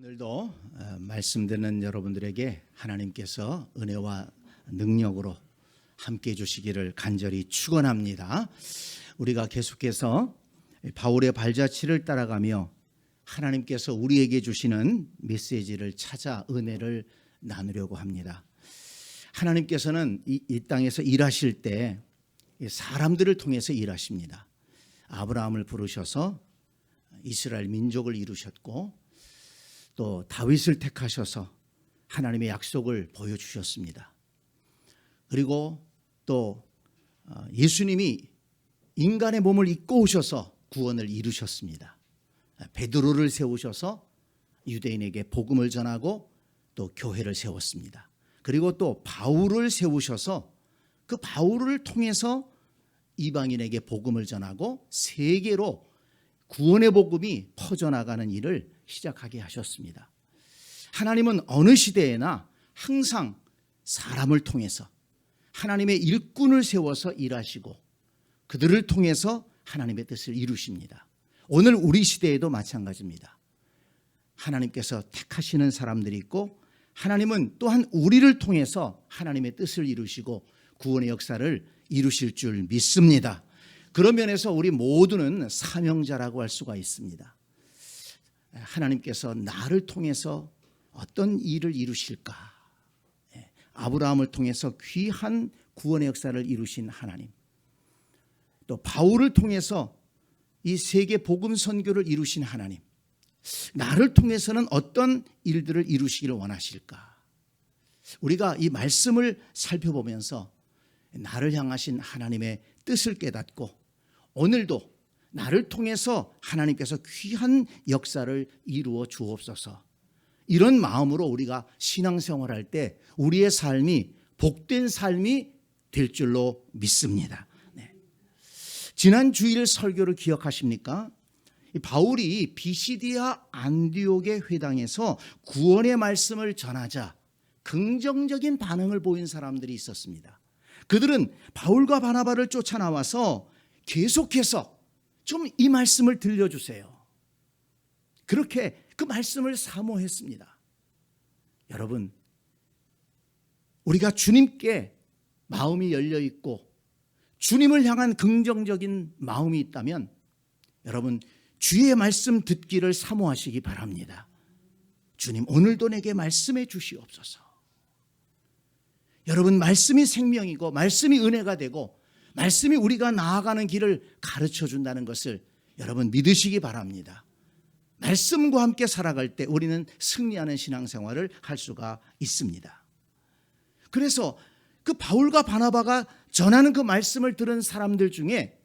오늘도 말씀 듣는 여러분들에게 하나님께서 은혜와 능력으로 함께해 주시기를 간절히 축원합니다. 우리가 계속해서 바울의 발자취를 따라가며 하나님께서 우리에게 주시는 메시지를 찾아 은혜를 나누려고 합니다. 하나님께서는 이 땅에서 일하실 때 사람들을 통해서 일하십니다. 아브라함을 부르셔서 이스라엘 민족을 이루셨고 또 다윗을 택하셔서 하나님의 약속을 보여주셨습니다. 그리고 또 예수님이 인간의 몸을 입고 오셔서 구원을 이루셨습니다. 베드로를 세우셔서 유대인에게 복음을 전하고 또 교회를 세웠습니다. 그리고 또 바울을 세우셔서 그 바울을 통해서 이방인에게 복음을 전하고 세계로 구원의 복음이 퍼져나가는 일을 시작하게 하셨습니다. 하나님은 어느 시대에나 항상 사람을 통해서 하나님의 일꾼을 세워서 일하시고 그들을 통해서 하나님의 뜻을 이루십니다. 오늘 우리 시대에도 마찬가지입니다. 하나님께서 택하시는 사람들이 있고 하나님은 또한 우리를 통해서 하나님의 뜻을 이루시고 구원의 역사를 이루실 줄 믿습니다. 그런 면에서 우리 모두는 사명자라고 할 수가 있습니다. 하나님께서 나를 통해서 어떤 일을 이루실까? 아브라함을 통해서 귀한 구원의 역사를 이루신 하나님, 또 바울을 통해서 이 세계 복음 선교를 이루신 하나님, 나를 통해서는 어떤 일들을 이루시기를 원하실까? 우리가 이 말씀을 살펴보면서 나를 향하신 하나님의 뜻을 깨닫고 오늘도 나를 통해서 하나님께서 귀한 역사를 이루어 주옵소서. 이런 마음으로 우리가 신앙생활할 때 우리의 삶이 복된 삶이 될 줄로 믿습니다. 지난 주일 설교를 기억하십니까? 바울이 비시디아 안디옥의 회당에서 구원의 말씀을 전하자 긍정적인 반응을 보인 사람들이 있었습니다. 그들은 바울과 바나바를 쫓아나와서 계속해서 좀 이 말씀을 들려주세요. 그렇게 그 말씀을 사모했습니다. 여러분, 우리가 주님께 마음이 열려 있고 주님을 향한 긍정적인 마음이 있다면 여러분 주의 말씀 듣기를 사모하시기 바랍니다. 주님 오늘도 내게 말씀해 주시옵소서. 여러분 말씀이 생명이고 말씀이 은혜가 되고 말씀이 우리가 나아가는 길을 가르쳐 준다는 것을 여러분 믿으시기 바랍니다. 말씀과 함께 살아갈 때 우리는 승리하는 신앙생활을 할 수가 있습니다. 그래서 그 바울과 바나바가 전하는 그 말씀을 들은 사람들 중에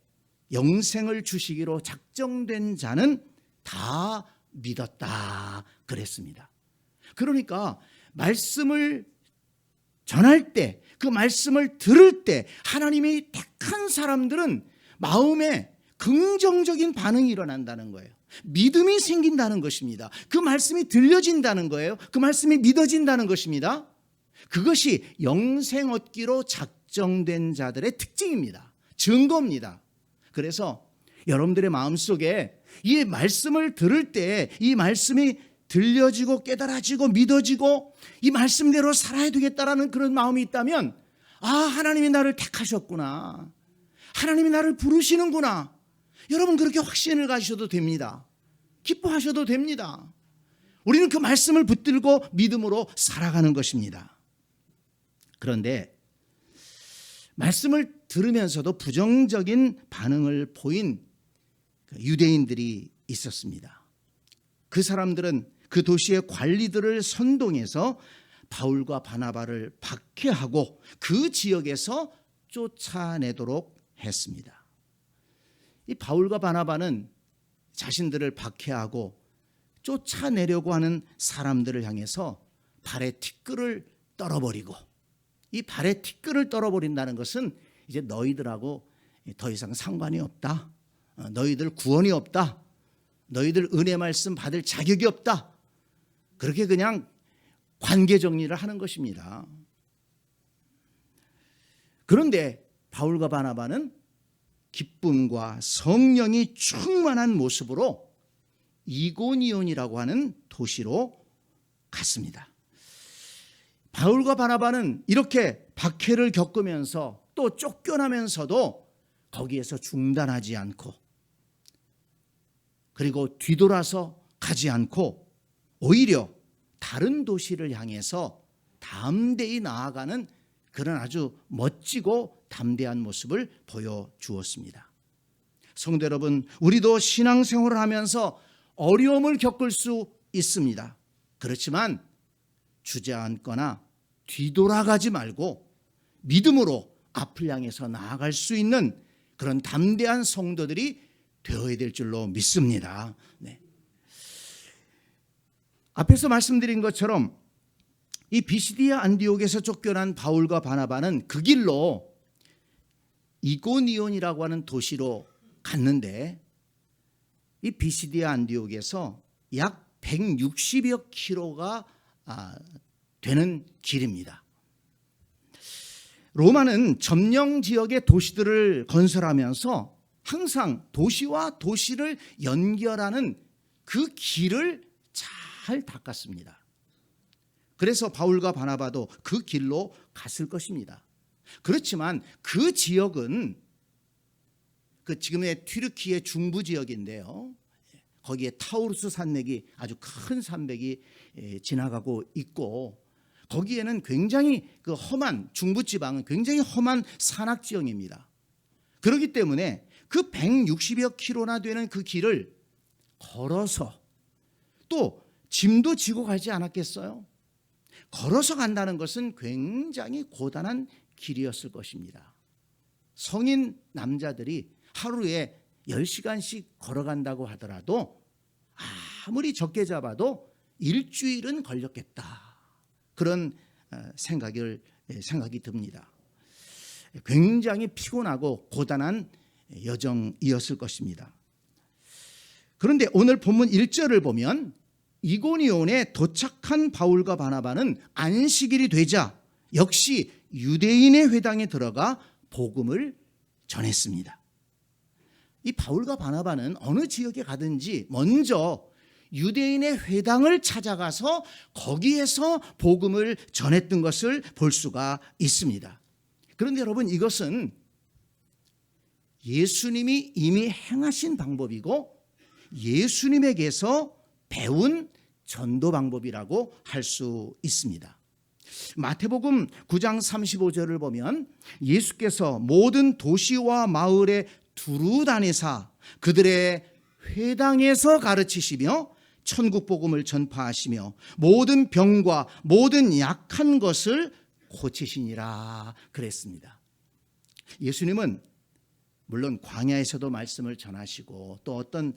영생을 주시기로 작정된 자는 다 믿었다 그랬습니다. 그러니까 말씀을 전할 때, 그 말씀을 들을 때 하나님이 택한 사람들은 마음에 긍정적인 반응이 일어난다는 거예요. 믿음이 생긴다는 것입니다. 그 말씀이 들려진다는 거예요. 그 말씀이 믿어진다는 것입니다. 그것이 영생 얻기로 작정된 자들의 특징입니다. 증거입니다. 그래서 여러분들의 마음속에 이 말씀을 들을 때 이 말씀이 들려지고 깨달아지고 믿어지고 이 말씀대로 살아야 되겠다라는 그런 마음이 있다면 하나님이 나를 택하셨구나. 하나님이 나를 부르시는구나. 여러분 그렇게 확신을 가지셔도 됩니다. 기뻐하셔도 됩니다. 우리는 그 말씀을 붙들고 믿음으로 살아가는 것입니다. 그런데 말씀을 들으면서도 부정적인 반응을 보인 유대인들이 있었습니다. 그 사람들은 그 도시의 관리들을 선동해서 바울과 바나바를 박해하고 그 지역에서 쫓아내도록 했습니다. 이 바울과 바나바는 자신들을 박해하고 쫓아내려고 하는 사람들을 향해서 발에 티끌을 떨어버리고 이 발에 티끌을 떨어버린다는 것은 이제 너희들하고 더 이상 상관이 없다. 너희들 구원이 없다. 너희들 은혜 말씀 받을 자격이 없다. 그렇게 그냥 관계 정리를 하는 것입니다. 그런데 바울과 바나바는 기쁨과 성령이 충만한 모습으로 이고니온이라고 하는 도시로 갔습니다. 바울과 바나바는 이렇게 박해를 겪으면서 또 쫓겨나면서도 거기에서 중단하지 않고, 그리고 뒤돌아서 가지 않고 오히려 다른 도시를 향해서 담대히 나아가는 그런 아주 멋지고 담대한 모습을 보여주었습니다. 성도 여러분, 우리도 신앙생활을 하면서 어려움을 겪을 수 있습니다. 그렇지만 주저앉거나 뒤돌아가지 말고 믿음으로 앞을 향해서 나아갈 수 있는 그런 담대한 성도들이 되어야 될 줄로 믿습니다. 네. 앞에서 말씀드린 것처럼 이 비시디아 안디옥에서 쫓겨난 바울과 바나바는 그 길로 이고니온이라고 하는 도시로 갔는데, 이 비시디아 안디옥에서 약 160여 킬로가 되는 길입니다. 로마는 점령 지역의 도시들을 건설하면서 항상 도시와 도시를 연결하는 그 길을 잘 닦았습니다. 그래서 바울과 바나바도 그 길로 갔을 것입니다. 그렇지만 그 지역은 지금의 튀르키예 중부 지역인데요, 거기에 타우루스 산맥이, 아주 큰 산맥이 지나가고 있고, 거기에는 굉장히 험한, 중부지방은 굉장히 험한 산악 지형입니다. 그렇기 때문에 그 160여 킬로나 되는 그 길을 걸어서, 또 짐도 지고 가지 않았겠어요? 걸어서 간다는 것은 굉장히 고단한 길이었을 것입니다. 성인 남자들이 하루에 10시간씩 걸어간다고 하더라도 아무리 적게 잡아도 일주일은 걸렸겠다, 그런 생각이 듭니다. 굉장히 피곤하고 고단한 여정이었을 것입니다. 그런데 오늘 본문 1절을 보면 이고니온에 도착한 바울과 바나바는 안식일이 되자 역시 유대인의 회당에 들어가 복음을 전했습니다. 이 바울과 바나바는 어느 지역에 가든지 먼저 유대인의 회당을 찾아가서 거기에서 복음을 전했던 것을 볼 수가 있습니다. 그런데 여러분, 이것은 예수님이 이미 행하신 방법이고 예수님에게서 배운 전도 방법이라고 할 수 있습니다. 마태복음 9장 35절을 보면 예수께서 모든 도시와 마을에 두루 다니사 그들의 회당에서 가르치시며 천국 복음을 전파하시며 모든 병과 모든 약한 것을 고치시니라 그랬습니다. 예수님은 물론 광야에서도 말씀을 전하시고 또 어떤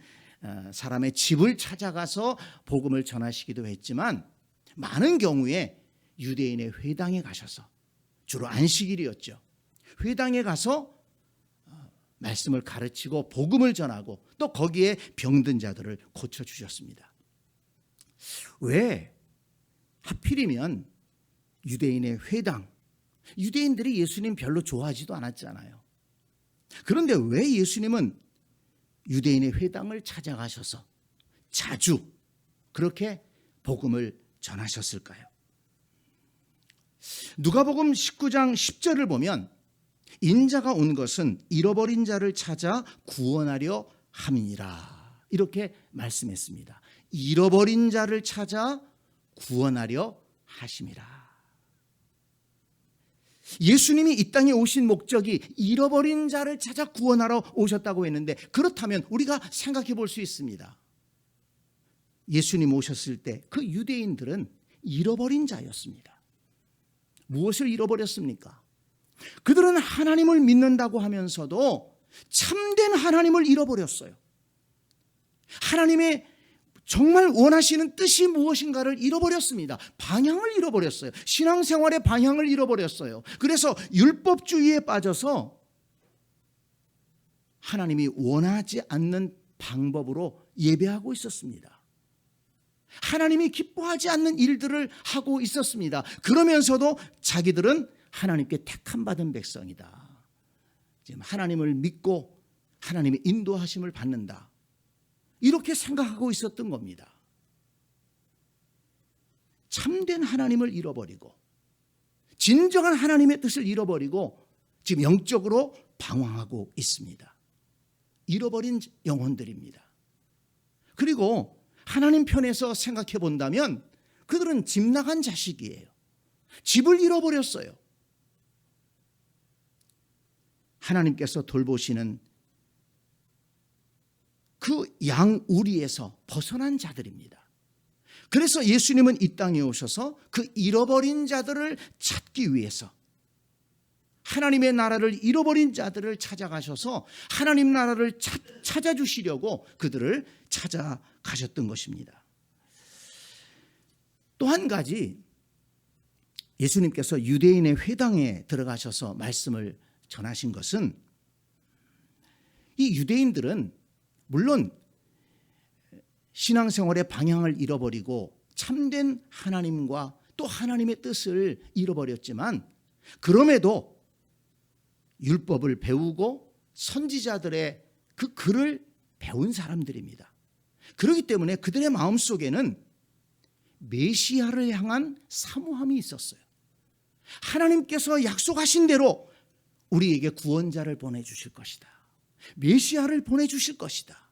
사람의 집을 찾아가서 복음을 전하시기도 했지만, 많은 경우에 유대인의 회당에 가셔서, 주로 안식일이었죠, 회당에 가서 말씀을 가르치고 복음을 전하고 또 거기에 병든 자들을 고쳐주셨습니다. 왜 하필이면 유대인의 회당, 유대인들이 예수님 별로 좋아하지도 않았잖아요. 그런데 왜 예수님은 유대인의 회당을 찾아가셔서 자주 그렇게 복음을 전하셨을까요? 누가복음 19장 10절을 보면 인자가 온 것은 잃어버린 자를 찾아 구원하려 함이니라, 이렇게 말씀했습니다. 잃어버린 자를 찾아 구원하려 하심이라. 예수님이 이 땅에 오신 목적이 잃어버린 자를 찾아 구원하러 오셨다고 했는데, 그렇다면 우리가 생각해 볼 수 있습니다. 예수님 오셨을 때 그 유대인들은 잃어버린 자였습니다. 무엇을 잃어버렸습니까? 그들은 하나님을 믿는다고 하면서도 참된 하나님을 잃어버렸어요. 하나님의 정말 원하시는 뜻이 무엇인가를 잃어버렸습니다. 방향을 잃어버렸어요. 신앙생활의 방향을 잃어버렸어요. 그래서 율법주의에 빠져서 하나님이 원하지 않는 방법으로 예배하고 있었습니다. 하나님이 기뻐하지 않는 일들을 하고 있었습니다. 그러면서도 자기들은 하나님께 택함 받은 백성이다, 지금 하나님을 믿고 하나님의 인도하심을 받는다, 이렇게 생각하고 있었던 겁니다. 참된 하나님을 잃어버리고 진정한 하나님의 뜻을 잃어버리고 지금 영적으로 방황하고 있습니다. 잃어버린 영혼들입니다. 그리고 하나님 편에서 생각해 본다면 그들은 집 나간 자식이에요. 집을 잃어버렸어요. 하나님께서 돌보시는 그 양우리에서 벗어난 자들입니다. 그래서 예수님은 이 땅에 오셔서 그 잃어버린 자들을 찾기 위해서 하나님의 나라를 잃어버린 자들을 찾아가셔서 하나님 나라를 찾아주시려고 그들을 찾아가셨던 것입니다. 또 한 가지, 예수님께서 유대인의 회당에 들어가셔서 말씀을 전하신 것은 이 유대인들은 물론 신앙생활의 방향을 잃어버리고 참된 하나님과 또 하나님의 뜻을 잃어버렸지만 그럼에도 율법을 배우고 선지자들의 그 글을 배운 사람들입니다. 그렇기 때문에 그들의 마음속에는 메시아를 향한 사모함이 있었어요. 하나님께서 약속하신 대로 우리에게 구원자를 보내주실 것이다. 메시아를 보내주실 것이다.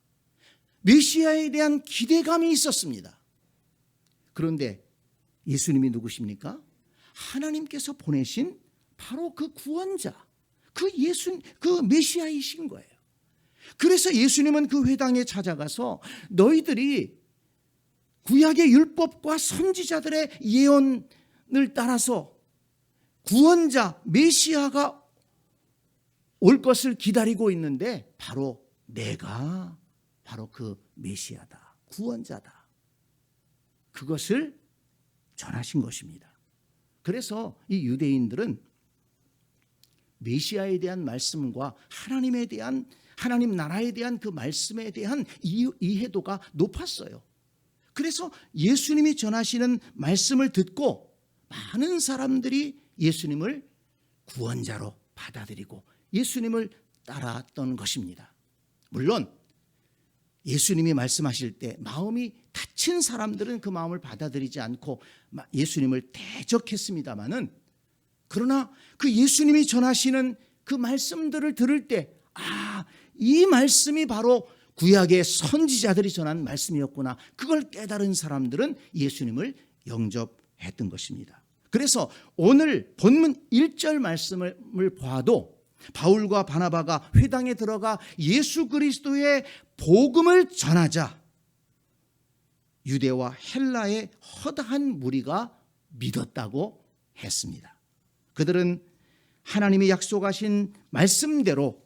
메시아에 대한 기대감이 있었습니다. 그런데 예수님이 누구십니까? 하나님께서 보내신 바로 그 구원자, 그 메시아이신 거예요. 그래서 예수님은 그 회당에 찾아가서 너희들이 구약의 율법과 선지자들의 예언을 따라서 구원자 메시아가 올 것을 기다리고 있는데 바로 내가 바로 그 메시아다, 구원자다. 그것을 전하신 것입니다. 그래서 이 유대인들은 메시아에 대한 말씀과 하나님 나라에 대한 그 말씀에 대한 이해도가 높았어요. 그래서 예수님이 전하시는 말씀을 듣고 많은 사람들이 예수님을 구원자로 받아들이고 예수님을 따랐던 것입니다. 물론 예수님이 말씀하실 때 마음이 다친 사람들은 그 마음을 받아들이지 않고 예수님을 대적했습니다마는, 그러나 그 예수님이 전하시는 그 말씀들을 들을 때 이 말씀이 바로 구약의 선지자들이 전한 말씀이었구나, 그걸 깨달은 사람들은 예수님을 영접했던 것입니다. 그래서 오늘 본문 1절 말씀을 봐도 바울과 바나바가 회당에 들어가 예수 그리스도의 복음을 전하자 유대와 헬라의 허다한 무리가 믿었다고 했습니다. 그들은 하나님이 약속하신 말씀대로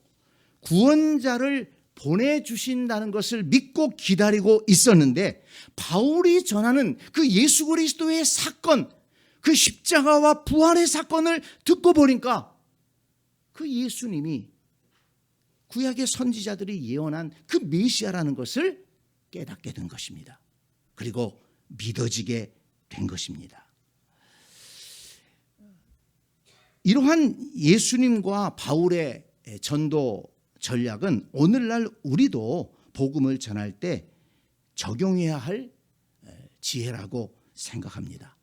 구원자를 보내주신다는 것을 믿고 기다리고 있었는데, 바울이 전하는 그 예수 그리스도의 사건, 그 십자가와 부활의 사건을 듣고 보니까 그 예수님이 구약의 선지자들이 예언한 그 메시아라는 것을 깨닫게 된 것입니다. 그리고 믿어지게 된 것입니다. 이러한 예수님과 바울의 전도 전략은 오늘날 우리도 복음을 전할 때 적용해야 할 지혜라고 생각합니다.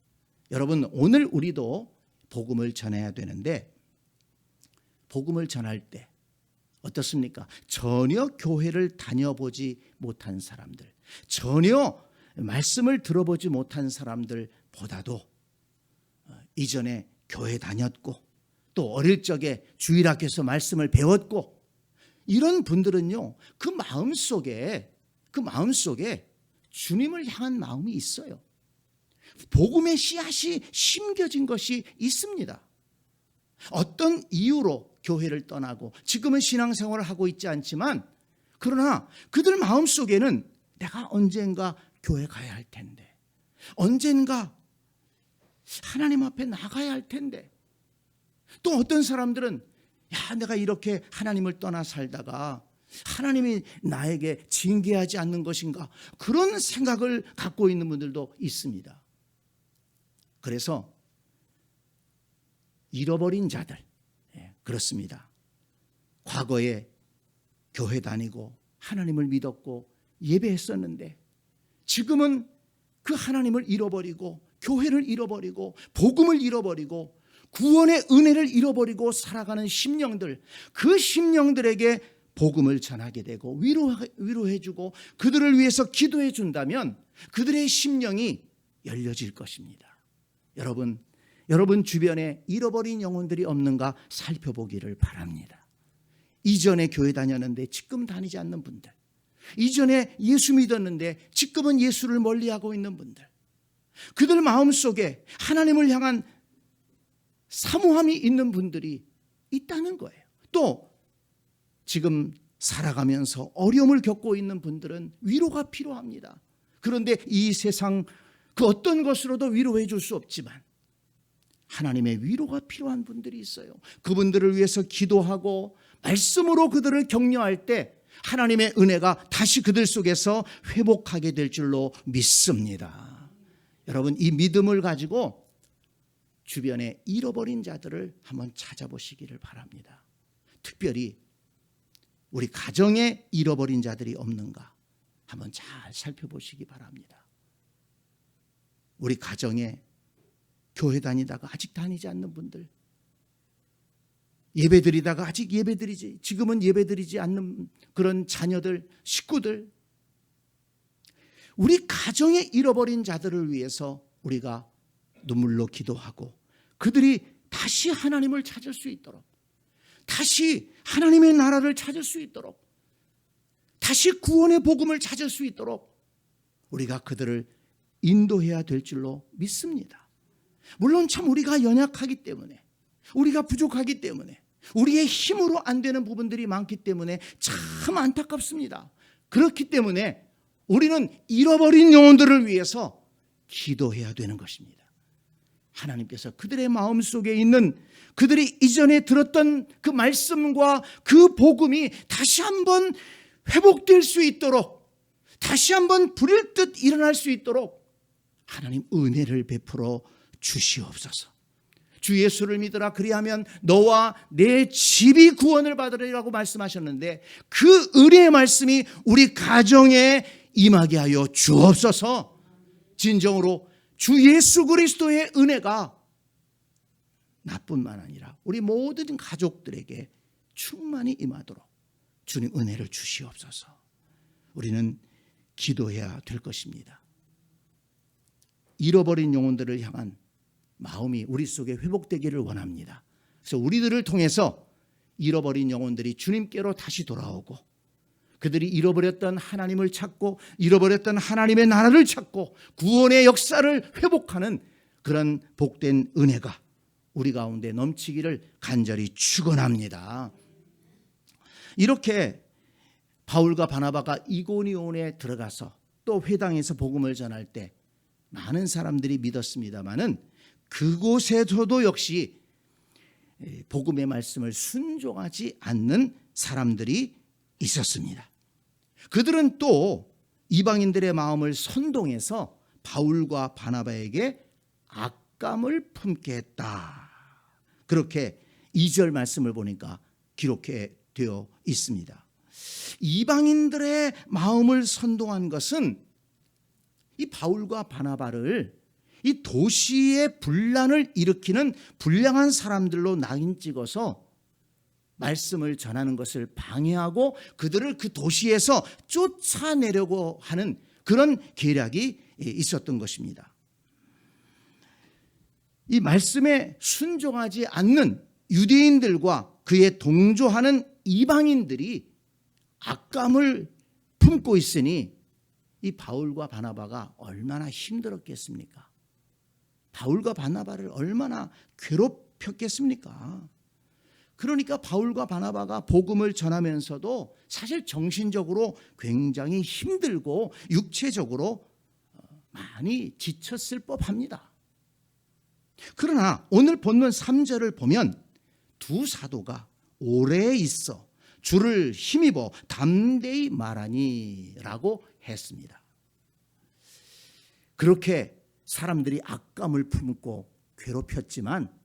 여러분, 오늘 우리도 복음을 전해야 되는데 복음을 전할 때 어떻습니까? 전혀 교회를 다녀보지 못한 사람들, 전혀 말씀을 들어보지 못한 사람들보다도 이전에 교회 다녔고 또 어릴 적에 주일학교에서 말씀을 배웠고 이런 분들은요, 그 마음속에 주님을 향한 마음이 있어요. 복음의 씨앗이 심겨진 것이 있습니다. 어떤 이유로 교회를 떠나고 지금은 신앙생활을 하고 있지 않지만, 그러나 그들 마음속에는 내가 언젠가 교회 가야 할 텐데, 언젠가 하나님 앞에 나가야 할 텐데, 또 어떤 사람들은 내가 이렇게 하나님을 떠나 살다가 하나님이 나에게 징계하지 않는 것인가, 그런 생각을 갖고 있는 분들도 있습니다. 그래서 잃어버린 자들, 그렇습니다. 과거에 교회 다니고 하나님을 믿었고 예배했었는데 지금은 그 하나님을 잃어버리고 교회를 잃어버리고 복음을 잃어버리고 구원의 은혜를 잃어버리고 살아가는 심령들, 그 심령들에게 복음을 전하게 되고 위로해주고 그들을 위해서 기도해 준다면 그들의 심령이 열려질 것입니다. 여러분 주변에 잃어버린 영혼들이 없는가 살펴보기를 바랍니다. 이전에 교회 다녔는데 지금 다니지 않는 분들, 이전에 예수 믿었는데 지금은 예수를 멀리하고 있는 분들, 그들 마음속에 하나님을 향한 사모함이 있는 분들이 있다는 거예요. 또 지금 살아가면서 어려움을 겪고 있는 분들은 위로가 필요합니다. 그런데 이 세상 그 어떤 것으로도 위로해 줄 수 없지만 하나님의 위로가 필요한 분들이 있어요. 그분들을 위해서 기도하고 말씀으로 그들을 격려할 때 하나님의 은혜가 다시 그들 속에서 회복하게 될 줄로 믿습니다. 여러분, 이 믿음을 가지고 주변에 잃어버린 자들을 한번 찾아보시기를 바랍니다. 특별히 우리 가정에 잃어버린 자들이 없는가 한번 잘 살펴보시기 바랍니다. 우리 가정에 교회 다니다가 아직 다니지 않는 분들, 예배드리다가 아직 지금은 예배드리지 않는 그런 자녀들, 식구들, 우리 가정에 잃어버린 자들을 위해서 우리가 눈물로 기도하고 그들이 다시 하나님을 찾을 수 있도록, 다시 하나님의 나라를 찾을 수 있도록, 다시 구원의 복음을 찾을 수 있도록 우리가 그들을 인도해야 될 줄로 믿습니다. 물론 참 우리가 연약하기 때문에, 우리가 부족하기 때문에, 우리의 힘으로 안 되는 부분들이 많기 때문에 참 안타깝습니다. 그렇기 때문에 우리는 잃어버린 영혼들을 위해서 기도해야 되는 것입니다. 하나님께서 그들의 마음속에 있는, 그들이 이전에 들었던 그 말씀과 그 복음이 다시 한번 회복될 수 있도록, 다시 한번 불일 듯 일어날 수 있도록 하나님 은혜를 베풀어 주시옵소서. 주 예수를 믿으라, 그리하면 너와 내 집이 구원을 받으리라고 말씀하셨는데 그 은혜의 말씀이 우리 가정에 임하게 하여 주옵소서. 진정으로 주 예수 그리스도의 은혜가 나뿐만 아니라 우리 모든 가족들에게 충만히 임하도록 주님 은혜를 주시옵소서. 우리는 기도해야 될 것입니다. 잃어버린 영혼들을 향한 마음이 우리 속에 회복되기를 원합니다. 그래서 우리들을 통해서 잃어버린 영혼들이 주님께로 다시 돌아오고 그들이 잃어버렸던 하나님을 찾고 잃어버렸던 하나님의 나라를 찾고 구원의 역사를 회복하는 그런 복된 은혜가 우리 가운데 넘치기를 간절히 축원합니다. 이렇게 바울과 바나바가 이고니온에 들어가서 또 회당에서 복음을 전할 때 많은 사람들이 믿었습니다마는 그곳에서도 역시 복음의 말씀을 순종하지 않는 사람들이 있었습니다. 그들은 또 이방인들의 마음을 선동해서 바울과 바나바에게 악감을 품게 했다. 그렇게 2절 말씀을 보니까 기록되어 있습니다. 이방인들의 마음을 선동한 것은 이 바울과 바나바를 이 도시의 분란을 일으키는 불량한 사람들로 낙인 찍어서 말씀을 전하는 것을 방해하고 그들을 그 도시에서 쫓아내려고 하는 그런 계략이 있었던 것입니다. 이 말씀에 순종하지 않는 유대인들과 그에 동조하는 이방인들이 악감을 품고 있으니 이 바울과 바나바가 얼마나 힘들었겠습니까? 바울과 바나바를 얼마나 괴롭혔겠습니까? 그러니까 바울과 바나바가 복음을 전하면서도 사실 정신적으로 굉장히 힘들고 육체적으로 많이 지쳤을 법합니다. 그러나 오늘 본문 3절을 보면 두 사도가 오래 있어 주를 힘입어 담대히 말하니 라고 했습니다. 그렇게 사람들이 악감을 품고 괴롭혔지만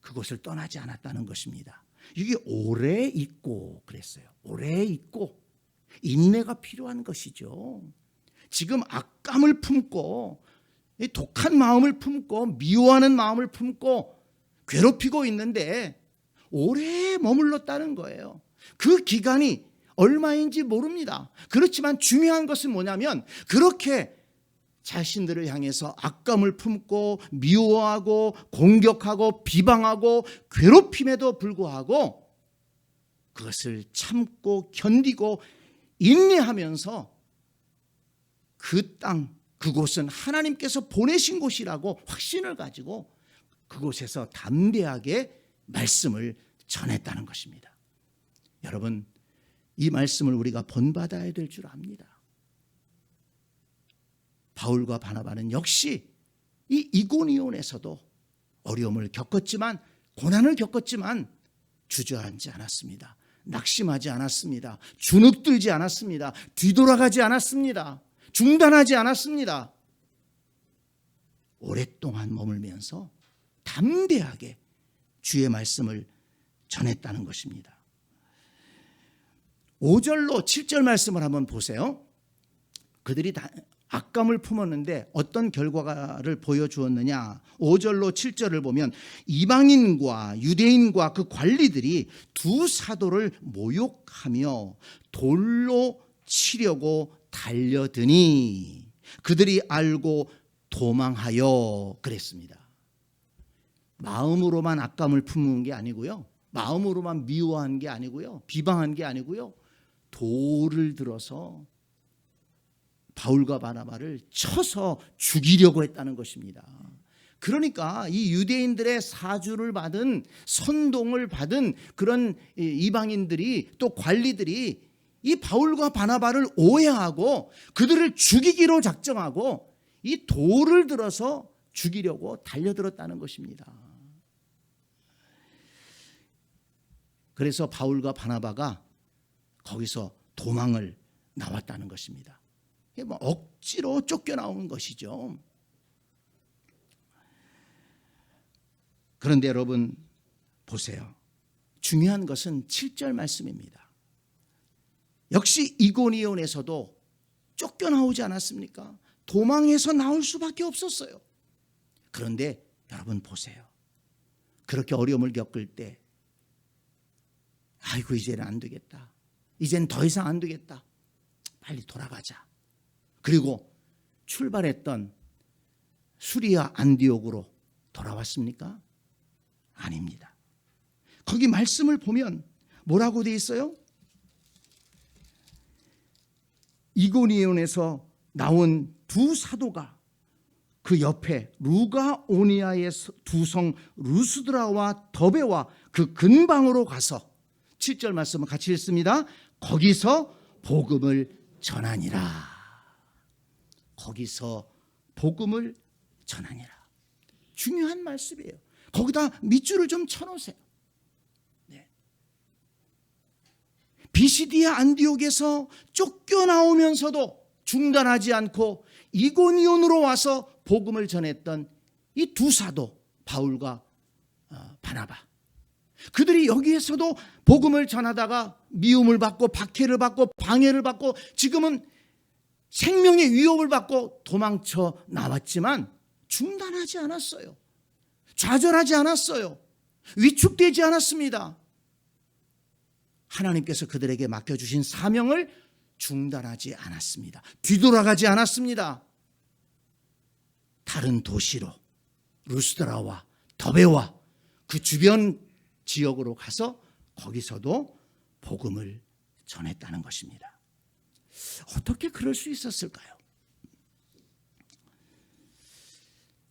그것을 떠나지 않았다는 것입니다. 이게 오래 있고 그랬어요. 오래 있고 인내가 필요한 것이죠. 지금 악감을 품고 이 독한 마음을 품고 미워하는 마음을 품고 괴롭히고 있는데 오래 머물렀다는 거예요. 그 기간이 얼마인지 모릅니다. 그렇지만 중요한 것은 뭐냐면 그렇게 자신들을 향해서 악감을 품고 미워하고 공격하고 비방하고 괴롭힘에도 불구하고 그것을 참고 견디고 인내하면서 그 땅, 그곳은 하나님께서 보내신 곳이라고 확신을 가지고 그곳에서 담대하게 말씀을 전했다는 것입니다. 여러분, 이 말씀을 우리가 본받아야 될 줄 압니다. 바울과 바나바는 역시 이 이고니온에서도 어려움을 겪었지만, 고난을 겪었지만 주저앉지 않았습니다. 낙심하지 않았습니다. 주눅들지 않았습니다. 뒤돌아가지 않았습니다. 중단하지 않았습니다. 오랫동안 머물면서 담대하게 주의 말씀을 전했다는 것입니다. 5절로 7절 말씀을 한번 보세요. 그들이 악감을 품었는데 어떤 결과를 보여주었느냐. 5절로 7절을 보면 이방인과 유대인과 그 관리들이 두 사도를 모욕하며 돌로 치려고 달려드니 그들이 알고 도망하여 그랬습니다. 마음으로만 악감을 품은 게 아니고요, 마음으로만 미워한 게 아니고요, 비방한 게 아니고요, 돌을 들어서 바울과 바나바를 쳐서 죽이려고 했다는 것입니다. 그러니까 이 유대인들의 사주를 받은, 선동을 받은 그런 이방인들이, 또 관리들이 이 바울과 바나바를 오해하고 그들을 죽이기로 작정하고 이 돌을 들어서 죽이려고 달려들었다는 것입니다. 그래서 바울과 바나바가 거기서 도망을 나왔다는 것입니다. 이게 뭐 억지로 쫓겨나온 것이죠. 그런데 여러분 보세요. 중요한 것은 7절 말씀입니다. 역시 이고니온에서도 쫓겨나오지 않았습니까? 도망해서 나올 수밖에 없었어요. 그런데 여러분 보세요. 그렇게 어려움을 겪을 때 아이고 이제는 안 되겠다. 이젠 더 이상 안 되겠다. 빨리 돌아가자. 그리고 출발했던 수리아 안디옥으로 돌아왔습니까? 아닙니다. 거기 말씀을 보면 뭐라고 돼 있어요? 이고니온에서 나온 두 사도가 그 옆에 루가오니아의 두 성 루스드라와 더베와 그 근방으로 가서 7절 말씀을 같이 읽습니다. 거기서 복음을 전하니라. 거기서 복음을 전하니라. 중요한 말씀이에요. 거기다 밑줄을 좀 쳐놓으세요. 네. 비시디아 안디옥에서 쫓겨나오면서도 중단하지 않고 이고니온으로 와서 복음을 전했던 이 두 사도 바울과 바나바, 그들이 여기에서도 복음을 전하다가 미움을 받고 박해를 받고 방해를 받고 지금은 생명의 위협을 받고 도망쳐 나왔지만 중단하지 않았어요. 좌절하지 않았어요. 위축되지 않았습니다. 하나님께서 그들에게 맡겨주신 사명을 중단하지 않았습니다. 뒤돌아가지 않았습니다. 다른 도시로 루스드라와 더베와 그 주변 지역으로 가서 거기서도 복음을 전했다는 것입니다. 어떻게 그럴 수 있었을까요?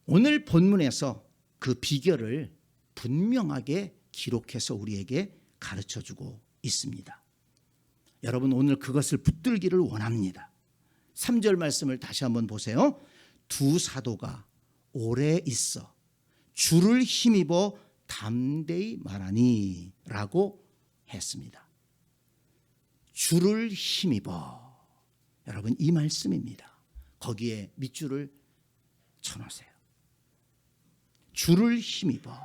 오늘 본문에서 그 비결을 분명하게 기록해서 우리에게 가르쳐주고 있습니다. 여러분 오늘 그것을 붙들기를 원합니다. 3절 말씀을 다시 한번 보세요. 두 사도가 오래 있어 주를 힘입어 담대히 말하니 라고 했습니다. 주를 힘입어. 여러분 이 말씀입니다. 거기에 밑줄을 쳐놓으세요. 주를 힘입어.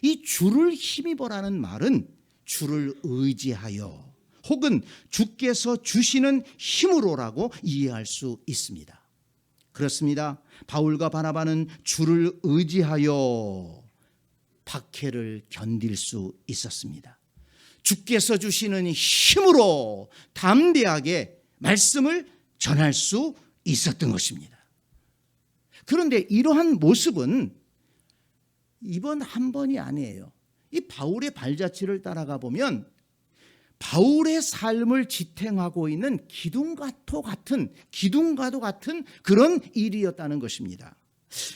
이 주를 힘입어라는 말은 주를 의지하여 혹은 주께서 주시는 힘으로라고 이해할 수 있습니다. 그렇습니다. 바울과 바나바는 주를 의지하여 박해를 견딜 수 있었습니다. 주께서 주시는 힘으로 담대하게 말씀을 전할 수 있었던 것입니다. 그런데 이러한 모습은 이번 한 번이 아니에요. 이 바울의 발자취를 따라가 보면 바울의 삶을 지탱하고 있는 기둥과도 같은 그런 일이었다는 것입니다.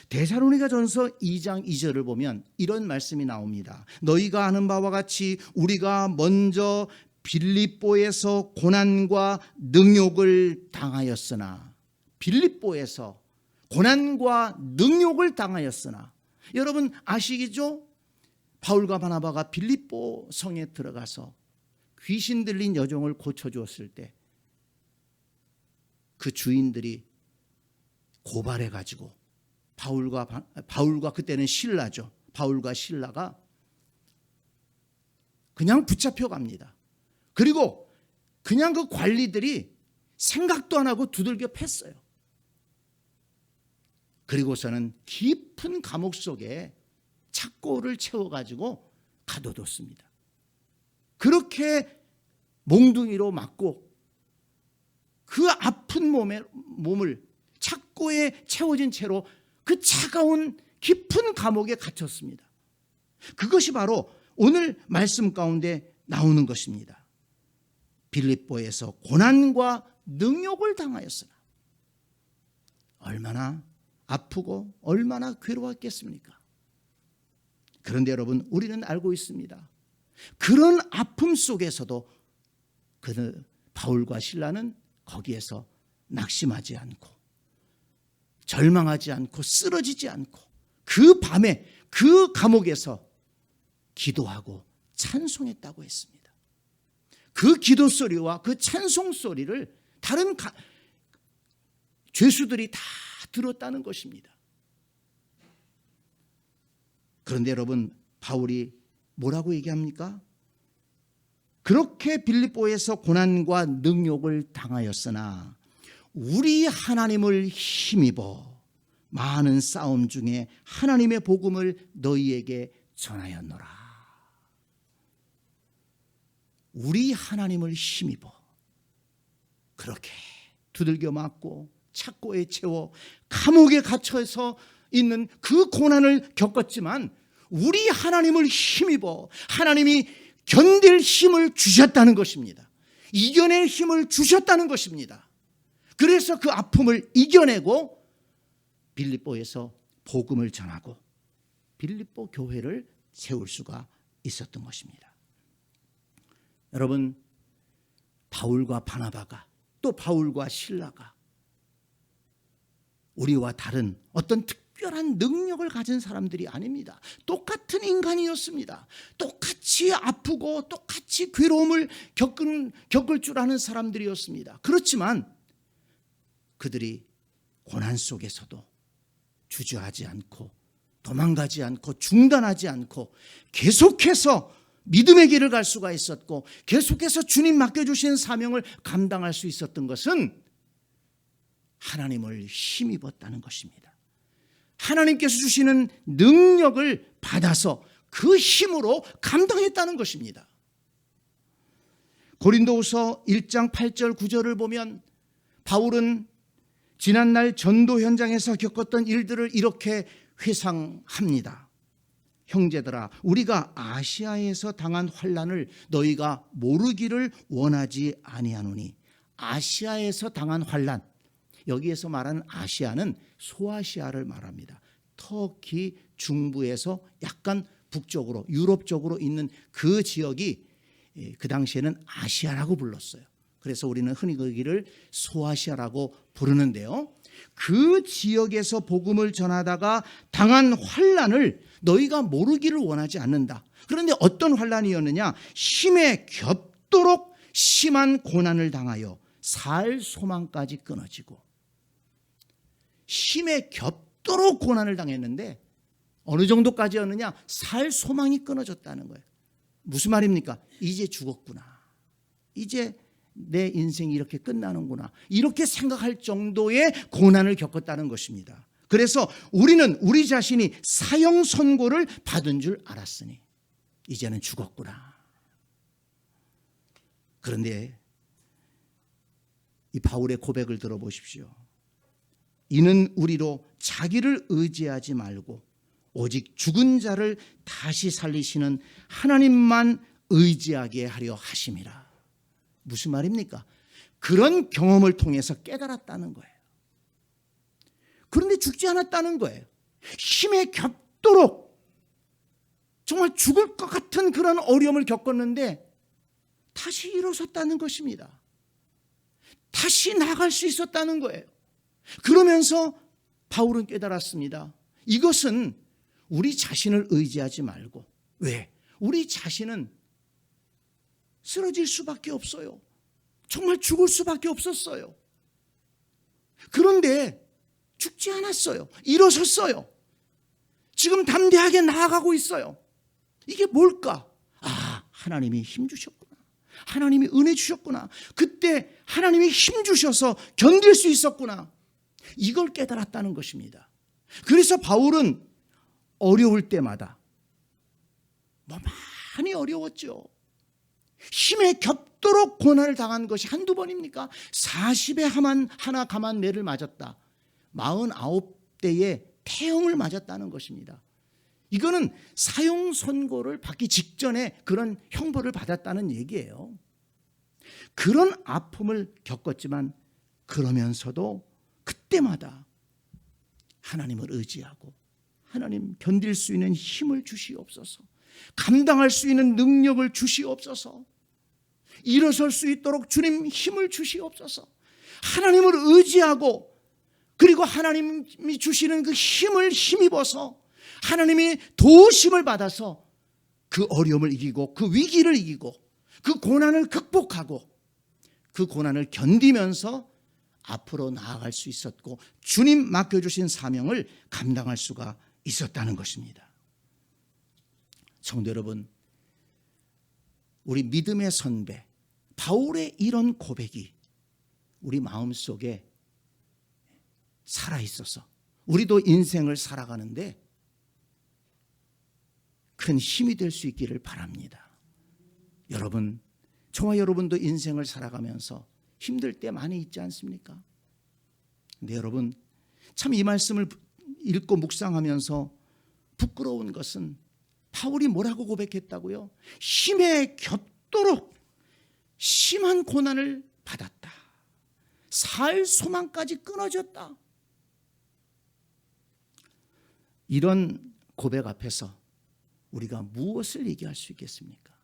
데살로니가전서 2장 2절을 보면 이런 말씀이 나옵니다. 너희가 아는 바와 같이 우리가 먼저 빌립보에서 고난과 능욕을 당하였으나, 빌립보에서 고난과 능욕을 당하였으나, 여러분 아시겠죠? 바울과 바나바가 빌립보 성에 들어가서 귀신 들린 여종을 고쳐주었을 때 그 주인들이 고발해가지고 바울과 그때는 신라죠. 바울과 신라가 그냥 붙잡혀 갑니다. 그리고 그냥 그 관리들이 생각도 안 하고 두들겨 팼어요. 그리고서는 깊은 감옥 속에 착고를 채워가지고 가둬뒀습니다. 그렇게 몽둥이로 맞고 그 아픈 몸을 착고에 채워진 채로 그 차가운 깊은 감옥에 갇혔습니다. 그것이 바로 오늘 말씀 가운데 나오는 것입니다. 빌립보에서 고난과 능욕을 당하였으나, 얼마나 아프고 얼마나 괴로웠겠습니까? 그런데 여러분, 우리는 알고 있습니다. 그런 아픔 속에서도 바울과 실라는 거기에서 낙심하지 않고 절망하지 않고 쓰러지지 않고 그 밤에 그 감옥에서 기도하고 찬송했다고 했습니다. 그 기도 소리와 그 찬송 소리를 다른 죄수들이 다 들었다는 것입니다. 그런데 여러분, 바울이 뭐라고 얘기합니까? 그렇게 빌립보에서 고난과 능욕을 당하였으나 우리 하나님을 힘입어 많은 싸움 중에 하나님의 복음을 너희에게 전하였노라. 우리 하나님을 힘입어 그렇게 두들겨 맞고 착고에 채워 감옥에 갇혀서 있는 그 고난을 겪었지만 우리 하나님을 힘입어 하나님이 견딜 힘을 주셨다는 것입니다. 이겨낼 힘을 주셨다는 것입니다. 그래서 그 아픔을 이겨내고 빌립보에서 복음을 전하고 빌립보 교회를 세울 수가 있었던 것입니다. 여러분, 바울과 바나바가 또 바울과 실라가 우리와 다른 어떤 특별한 능력을 가진 사람들이 아닙니다. 똑같은 인간이었습니다. 똑같이 아프고 똑같이 괴로움을 겪을 줄 아는 사람들이었습니다. 그렇지만 그들이 고난 속에서도 주저하지 않고 도망가지 않고 중단하지 않고 계속해서 믿음의 길을 갈 수가 있었고 계속해서 주님 맡겨주신 사명을 감당할 수 있었던 것은 하나님을 힘입었다는 것입니다. 하나님께서 주시는 능력을 받아서 그 힘으로 감당했다는 것입니다. 고린도후서 1장 8절 9절을 보면 바울은 지난날 전도 현장에서 겪었던 일들을 이렇게 회상합니다. 형제들아, 우리가 아시아에서 당한 환난을 너희가 모르기를 원하지 아니하노니. 아시아에서 당한 환난, 여기에서 말하는 아시아는 소아시아를 말합니다. 터키 중부에서 약간 북쪽으로 유럽 쪽으로 있는 그 지역이 그 당시에는 아시아라고 불렀어요. 그래서 우리는 흔히 거기를 소아시아라고 부르는데요. 그 지역에서 복음을 전하다가 당한 환난을 너희가 모르기를 원하지 않는다. 그런데 어떤 환난이었느냐? 힘에 겹도록 심한 고난을 당하여 살 소망까지 끊어지고, 힘에 겹도록 고난을 당했는데 어느 정도까지였느냐? 살 소망이 끊어졌다는 거예요. 무슨 말입니까? 이제 죽었구나. 이제 내 인생이 이렇게 끝나는구나, 이렇게 생각할 정도의 고난을 겪었다는 것입니다. 그래서 우리는 우리 자신이 사형 선고를 받은 줄 알았으니 이제는 죽었구나. 그런데 이 바울의 고백을 들어보십시오. 이는 우리로 자기를 의지하지 말고 오직 죽은 자를 다시 살리시는 하나님만 의지하게 하려 하심이라. 무슨 말입니까? 그런 경험을 통해서 깨달았다는 거예요. 그런데 죽지 않았다는 거예요. 힘에 겹도록 정말 죽을 것 같은 그런 어려움을 겪었는데 다시 일어섰다는 것입니다. 다시 나갈 수 있었다는 거예요. 그러면서 바울은 깨달았습니다. 이것은 우리 자신을 의지하지 말고, 왜? 우리 자신은 쓰러질 수밖에 없어요. 정말 죽을 수밖에 없었어요. 그런데 죽지 않았어요. 일어섰어요. 지금 담대하게 나아가고 있어요. 이게 뭘까? 아, 하나님이 힘 주셨구나. 하나님이 은혜 주셨구나. 그때 하나님이 힘 주셔서 견딜 수 있었구나. 이걸 깨달았다는 것입니다. 그래서 바울은 어려울 때마다 많이 어려웠죠. 힘에 겹도록 고난을 당한 것이 한두 번입니까? 40에 하나 감한 매를 맞았다. 49대의 태형을 맞았다는 것입니다. 이거는 사형 선고를 받기 직전에 그런 형벌을 받았다는 얘기예요. 그런 아픔을 겪었지만 그러면서도 그때마다 하나님을 의지하고, 하나님 견딜 수 있는 힘을 주시옵소서, 감당할 수 있는 능력을 주시옵소서, 일어설 수 있도록 주님 힘을 주시옵소서, 하나님을 의지하고, 그리고 하나님이 주시는 그 힘을 힘입어서 하나님이 도우심을 받아서 그 어려움을 이기고, 그 위기를 이기고, 그 고난을 극복하고, 그 고난을 견디면서 앞으로 나아갈 수 있었고, 주님 맡겨주신 사명을 감당할 수가 있었다는 것입니다. 성도 여러분, 우리 믿음의 선배 바울의 이런 고백이 우리 마음속에 살아있어서 우리도 인생을 살아가는데 큰 힘이 될 수 있기를 바랍니다. 여러분, 저와 여러분도 인생을 살아가면서 힘들 때 많이 있지 않습니까? 근데 여러분, 참 이 말씀을 읽고 묵상하면서 부끄러운 것은 바울이 뭐라고 고백했다고요? 힘에 겹도록 심한 고난을 받았다. 살 소망까지 끊어졌다. 이런 고백 앞에서 우리가 무엇을 얘기할 수 있겠습니까?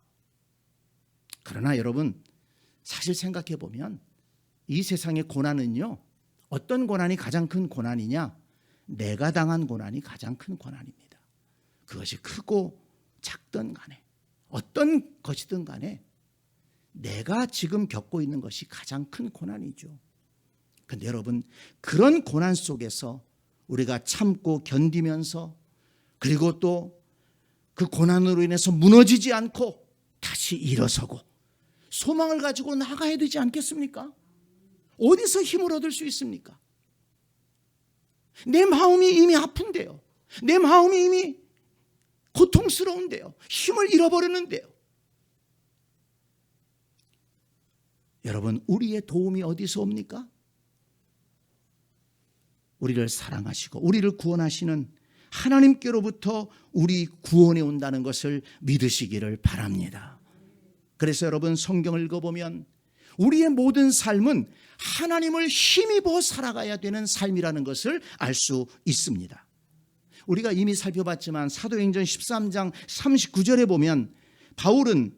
그러나 여러분, 사실 생각해 보면 이 세상의 고난은요, 어떤 고난이 가장 큰 고난이냐? 내가 당한 고난이 가장 큰 고난입니다. 그것이 크고 작든 간에, 어떤 것이든 간에 내가 지금 겪고 있는 것이 가장 큰 고난이죠. 그런데 여러분, 그런 고난 속에서 우리가 참고 견디면서, 그리고 또 그 고난으로 인해서 무너지지 않고 다시 일어서고 소망을 가지고 나가야 되지 않겠습니까? 어디서 힘을 얻을 수 있습니까? 내 마음이 이미 아픈데요, 내 마음이 이미 고통스러운데요, 힘을 잃어버렸는데요. 여러분, 우리의 도움이 어디서 옵니까? 우리를 사랑하시고 우리를 구원하시는 하나님께로부터 우리 구원에 온다는 것을 믿으시기를 바랍니다. 그래서 여러분, 성경을 읽어보면 우리의 모든 삶은 하나님을 힘입어 살아가야 되는 삶이라는 것을 알 수 있습니다. 우리가 이미 살펴봤지만 사도행전 13장 39절에 보면 바울은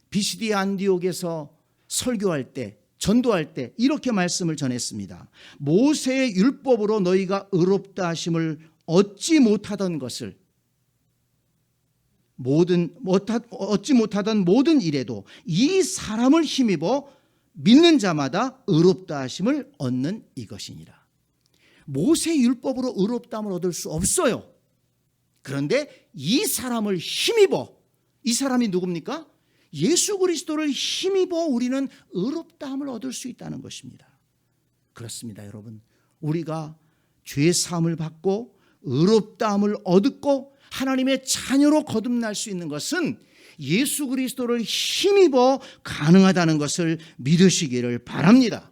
비시디 안디옥에서 설교할 때, 전도할 때 이렇게 말씀을 전했습니다. 모세의 율법으로 너희가 의롭다 하심을 얻지 못하던 것을, 얻지 못하던 모든 일에도 이 사람을 힘입어 믿는 자마다 의롭다 하심을 얻는 이것이니라. 모세의 율법으로 의롭다함을 얻을 수 없어요. 그런데 이 사람을 힘입어, 이 사람이 누굽니까? 예수 그리스도를 힘입어 우리는 의롭다함을 얻을 수 있다는 것입니다. 그렇습니다, 여러분. 우리가 죄 사함을 받고 의롭다함을 얻고 하나님의 자녀로 거듭날 수 있는 것은 예수 그리스도를 힘입어 가능하다는 것을 믿으시기를 바랍니다.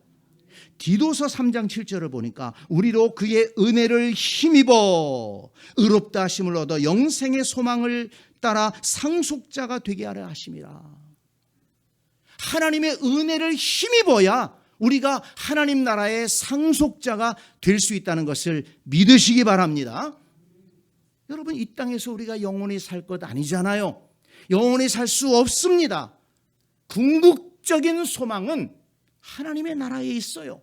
디도서 3장 7절을 보니까 우리로 그의 은혜를 힘입어 의롭다 하심을 얻어 영생의 소망을 따라 상속자가 되게 하려 하심이라. 하나님의 은혜를 힘입어야 우리가 하나님 나라의 상속자가 될 수 있다는 것을 믿으시기 바랍니다. 여러분, 이 땅에서 우리가 영원히 살 것 아니잖아요. 영원히 살 수 없습니다. 궁극적인 소망은 하나님의 나라에 있어요.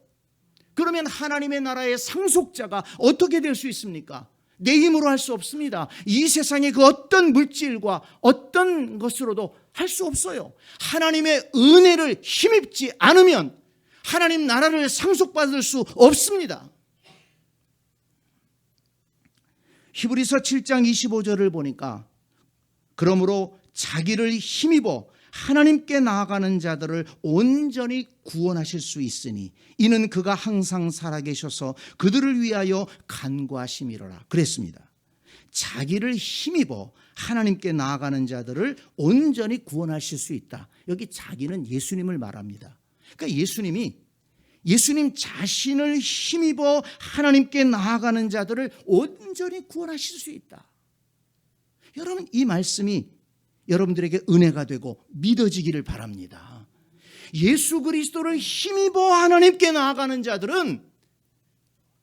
그러면 하나님의 나라의 상속자가 어떻게 될 수 있습니까? 내 힘으로 할 수 없습니다. 이 세상의 그 어떤 물질과 어떤 것으로도 할 수 없어요. 하나님의 은혜를 힘입지 않으면 하나님 나라를 상속받을 수 없습니다. 히브리서 7장 25절을 보니까 그러므로 자기를 힘입어 하나님께 나아가는 자들을 온전히 구원하실 수 있으니 이는 그가 항상 살아계셔서 그들을 위하여 간구하심이로라 그랬습니다. 자기를 힘입어 하나님께 나아가는 자들을 온전히 구원하실 수 있다. 여기 자기는 예수님을 말합니다. 그러니까 예수님 자신을 힘입어 하나님께 나아가는 자들을 온전히 구원하실 수 있다. 여러분, 이 말씀이 여러분들에게 은혜가 되고 믿어지기를 바랍니다. 예수 그리스도를 힘입어 하나님께 나아가는 자들은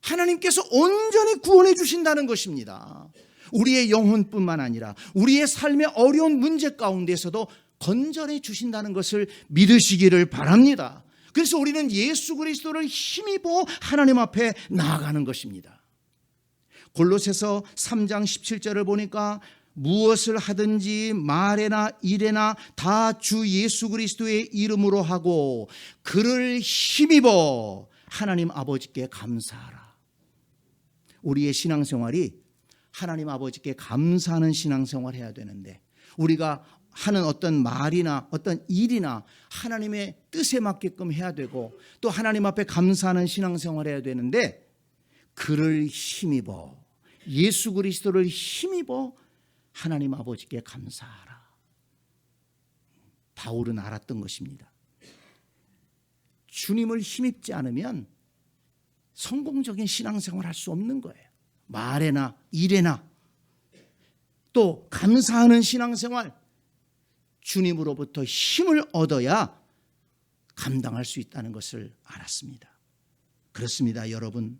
하나님께서 온전히 구원해 주신다는 것입니다. 우리의 영혼뿐만 아니라 우리의 삶의 어려운 문제 가운데서도 건전해 주신다는 것을 믿으시기를 바랍니다. 그래서 우리는 예수 그리스도를 힘입어 하나님 앞에 나아가는 것입니다. 골로새서 3장 17절을 보니까 무엇을 하든지 말에나 일에나 다 주 예수 그리스도의 이름으로 하고 그를 힘입어 하나님 아버지께 감사하라. 우리의 신앙생활이 하나님 아버지께 감사하는 신앙생활을 해야 되는데 우리가 하는 어떤 말이나 어떤 일이나 하나님의 뜻에 맞게끔 해야 되고 또 하나님 앞에 감사하는 신앙생활을 해야 되는데 그를 힘입어 예수 그리스도를 힘입어 하나님 아버지께 감사하라. 바울은 알았던 것입니다. 주님을 힘입지 않으면 성공적인 신앙생활을 할 수 없는 거예요. 말에나 일에나 또 감사하는 신앙생활, 주님으로부터 힘을 얻어야 감당할 수 있다는 것을 알았습니다. 그렇습니다, 여러분.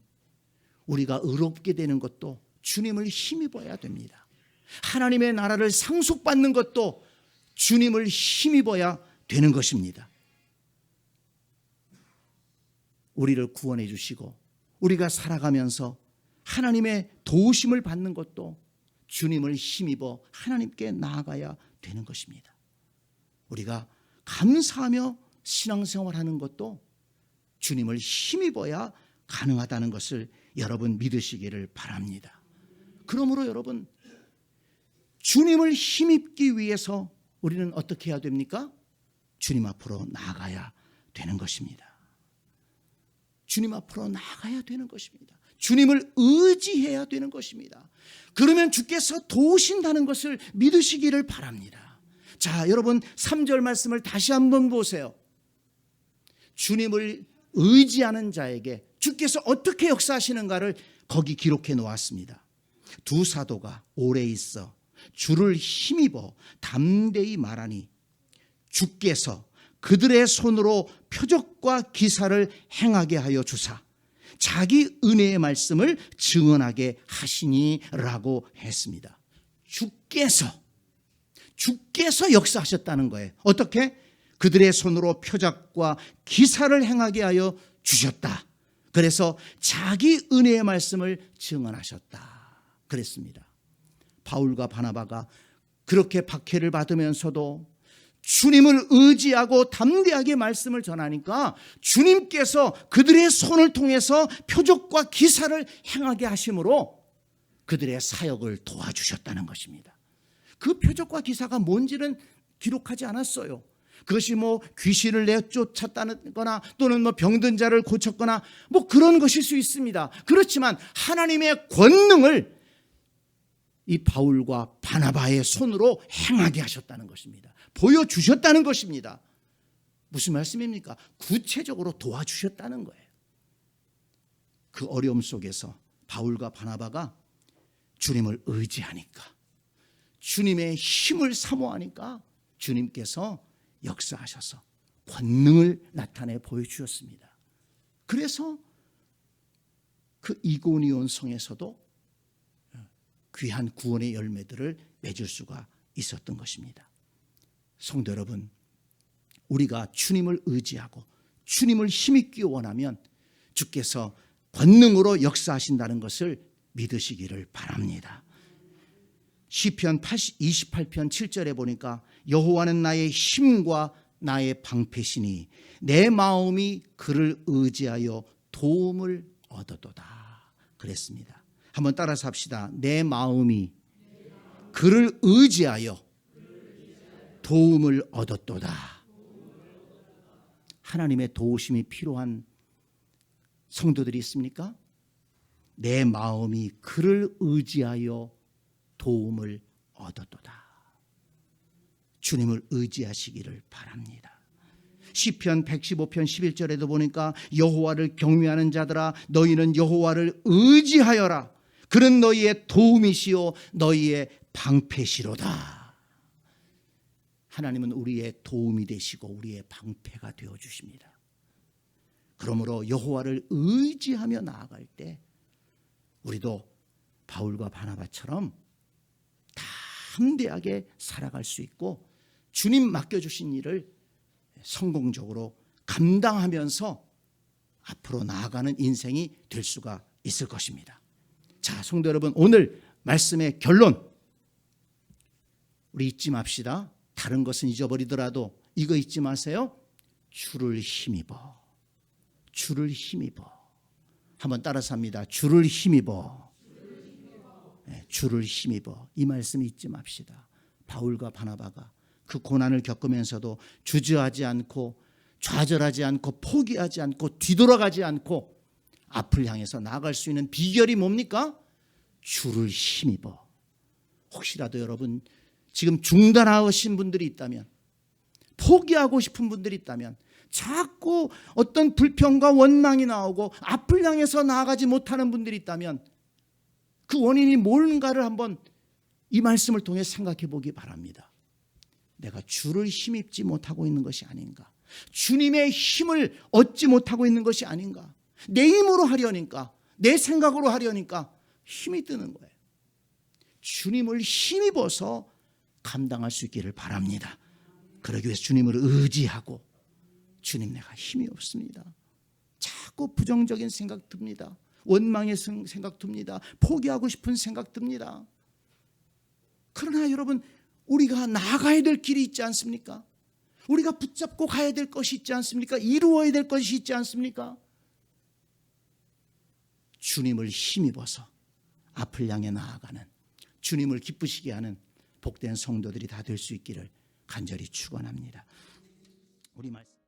우리가 의롭게 되는 것도 주님을 힘입어야 됩니다. 하나님의 나라를 상속받는 것도 주님을 힘입어야 되는 것입니다. 우리를 구원해 주시고 우리가 살아가면서 하나님의 도우심을 받는 것도 주님을 힘입어 하나님께 나아가야 되는 것입니다. 우리가 감사하며 신앙생활하는 것도 주님을 힘입어야 가능하다는 것을 여러분 믿으시기를 바랍니다. 그러므로 여러분, 주님을 힘입기 위해서 우리는 어떻게 해야 됩니까? 주님 앞으로 나아가야 되는 것입니다. 주님 앞으로 나아가야 되는 것입니다. 주님을 의지해야 되는 것입니다. 그러면 주께서 도우신다는 것을 믿으시기를 바랍니다. 자, 여러분 3절 말씀을 다시 한번 보세요. 주님을 의지하는 자에게 주께서 어떻게 역사하시는가를 거기 기록해 놓았습니다. 두 사도가 오래 있어 주를 힘입어 담대히 말하니 주께서 그들의 손으로 표적과 기사를 행하게 하여 주사 자기 은혜의 말씀을 증언하게 하시니라고 했습니다. 주께서 역사하셨다는 거예요. 어떻게? 그들의 손으로 표적과 기사를 행하게 하여 주셨다. 그래서 자기 은혜의 말씀을 증언하셨다. 그랬습니다. 바울과 바나바가 그렇게 박해를 받으면서도 주님을 의지하고 담대하게 말씀을 전하니까 주님께서 그들의 손을 통해서 표적과 기사를 행하게 하심으로 그들의 사역을 도와주셨다는 것입니다. 그 표적과 기사가 뭔지는 기록하지 않았어요. 그것이 뭐 귀신을 내쫓았다거나 또는 뭐 병든 자를 고쳤거나 뭐 그런 것일 수 있습니다. 그렇지만 하나님의 권능을 이 바울과 바나바의 손으로 행하게 하셨다는 것입니다. 보여주셨다는 것입니다. 무슨 말씀입니까? 구체적으로 도와주셨다는 거예요. 그 어려움 속에서 바울과 바나바가 주님을 의지하니까, 주님의 힘을 사모하니까 주님께서 역사하셔서 권능을 나타내 보여주셨습니다. 그래서 그 이고니온 성에서도 귀한 구원의 열매들을 맺을 수가 있었던 것입니다. 성도 여러분, 우리가 주님을 의지하고 주님을 힘입기 원하면 주께서 권능으로 역사하신다는 것을 믿으시기를 바랍니다. 시편 28편 7절에 보니까 여호와는 나의 힘과 나의 방패시니 내 마음이 그를 의지하여 도움을 얻었도다 그랬습니다. 한번 따라서 합시다. 내 마음이 그를 의지하여 도움을 얻었도다. 하나님의 도우심이 필요한 성도들이 있습니까? 내 마음이 그를 의지하여 도움을 얻었도다. 주님을 의지하시기를 바랍니다. 시편 115편 11절에도 보니까 여호와를 경외하는 자들아 너희는 여호와를 의지하여라. 그는 너희의 도움이시요 너희의 방패시로다. 하나님은 우리의 도움이 되시고 우리의 방패가 되어주십니다. 그러므로 여호와를 의지하며 나아갈 때 우리도 바울과 바나바처럼 담대하게 살아갈 수 있고 주님 맡겨주신 일을 성공적으로 감당하면서 앞으로 나아가는 인생이 될 수가 있을 것입니다. 자, 성도 여러분, 오늘 말씀의 결론, 우리 잊지 맙시다. 다른 것은 잊어버리더라도 이거 잊지 마세요. 주를 힘입어. 주를 힘입어. 한번 따라서 합니다. 주를 힘입어. 네, 주를 힘입어. 이 말씀 잊지 맙시다. 바울과 바나바가 그 고난을 겪으면서도 주저하지 않고 좌절하지 않고 포기하지 않고 뒤돌아가지 않고 앞을 향해서 나아갈 수 있는 비결이 뭡니까? 주를 힘입어. 혹시라도 여러분 지금 중단하신 분들이 있다면, 포기하고 싶은 분들이 있다면, 자꾸 어떤 불평과 원망이 나오고 앞을 향해서 나아가지 못하는 분들이 있다면 그 원인이 뭔가를 한번 이 말씀을 통해 생각해 보기 바랍니다. 내가 주를 힘입지 못하고 있는 것이 아닌가? 주님의 힘을 얻지 못하고 있는 것이 아닌가? 내 힘으로 하려니까, 내 생각으로 하려니까 힘이 드는 거예요. 주님을 힘입어서 감당할 수 있기를 바랍니다. 그러기 위해서 주님을 의지하고, 주님 내가 힘이 없습니다. 자꾸 부정적인 생각 듭니다. 원망의 생각 듭니다. 포기하고 싶은 생각 듭니다. 그러나 여러분, 우리가 나아가야 될 길이 있지 않습니까? 우리가 붙잡고 가야 될 것이 있지 않습니까? 이루어야 될 것이 있지 않습니까? 주님을 힘입어서 앞을 향해 나아가는, 주님을 기쁘시게 하는 복된 성도들이 다 될 수 있기를 간절히 축원합니다. 우리 말씀